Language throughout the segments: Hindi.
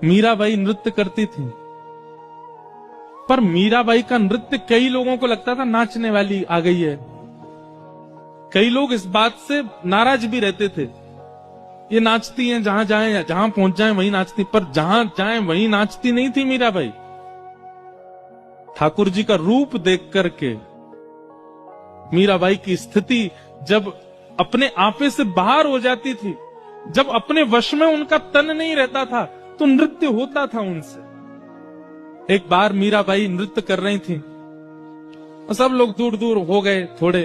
मीराबाई नृत्य करती थी, पर मीराबाई का नृत्य कई लोगों को लगता था नाचने वाली आ गई है। कई लोग इस बात से नाराज भी रहते थे, ये नाचती हैं जहां जाए, जहां पहुंच जाए वहीं नाचती, पर जहां जाए वहीं नाचती नहीं थी मीराबाई। ठाकुर जी का रूप देख करके मीराबाई की स्थिति जब अपने आपे से बाहर हो जाती थी, जब अपने वश में उनका तन नहीं रहता था, तो नृत्य होता था उनसे। एक बार मीराबाई नृत्य कर रही थी और सब लोग दूर दूर हो गए थोड़े।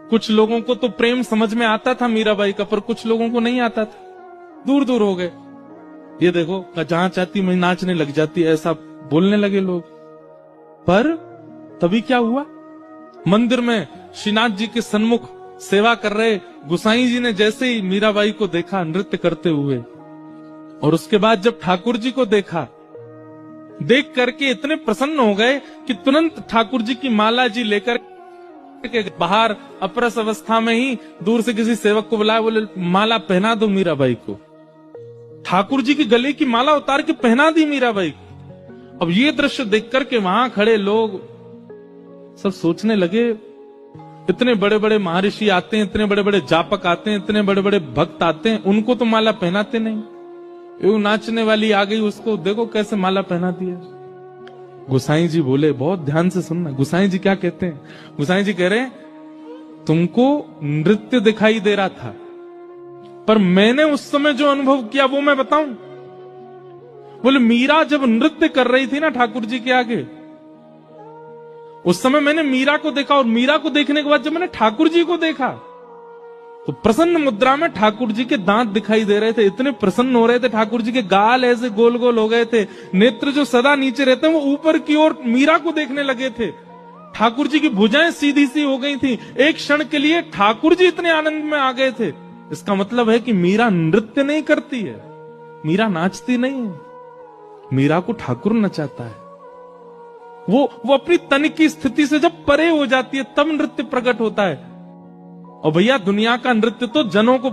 कुछ लोगों को तो प्रेम समझ में आता था मीराबाई का, पर कुछ लोगों को नहीं आता था, दूर दूर हो गए। ये देखो जहां चाहती मैं नाचने लग जाती, ऐसा बोलने लगे लोग। पर तभी क्या हुआ, मंदिर में श्रीनाथ जी के सन्मुख सेवा कर रहे गुसाई जी ने जैसे ही मीराबाई को देखा नृत्य करते हुए, और उसके बाद जब ठाकुर जी को देखा, देख करके इतने प्रसन्न हो गए कि तुरंत ठाकुर जी की माला जी लेकर के बाहर अपरस अवस्था में ही दूर से किसी सेवक को बुलाया, बोले माला पहना दो मीराबाई को। ठाकुर जी की गले की माला उतार के पहना दी मीराबाई को। अब ये दृश्य देख करके वहां खड़े लोग सब सोचने लगे, इतने बड़े बड़े महर्षि आते हैं, इतने बड़े बड़े जापक आते हैं, इतने बड़े बड़े भक्त आते हैं, उनको तो माला पहनाते नहीं। वो नाचने वाली आ गई, उसको देखो कैसे माला पहना दिया। गुसाई जी बोले, बहुत ध्यान से सुनना, गुसाई जी क्या कहते हैं। गुसाई जी कह रहे हैं, तुमको नृत्य दिखाई दे रहा था, पर मैंने उस समय जो अनुभव किया वो मैं बताऊं। बोले मीरा जब नृत्य कर रही थी ना ठाकुर जी के आगे, उस समय मैंने मीरा को देखा, और मीरा को देखने के बाद जब मैंने ठाकुर जी को देखा, तो प्रसन्न मुद्रा में ठाकुर जी के दांत दिखाई दे रहे थे, इतने प्रसन्न हो रहे थे। ठाकुर जी के गाल ऐसे गोल गोल हो गए थे, नेत्र जो सदा नीचे रहते हैं वो ऊपर की ओर मीरा को देखने लगे थे। ठाकुर जी की भुजाएं सीधी सी हो गई थी। एक क्षण के लिए ठाकुर जी इतने आनंद में आ गए थे। इसका मतलब है कि मीरा नृत्य नहीं करती है, मीरा नाचती नहीं है, मीरा को ठाकुर नचाता है। वो अपनी तन की स्थिति से जब परे हो जाती है तब नृत्य प्रकट होता है। और भैया दुनिया का नृत्य तो जनों को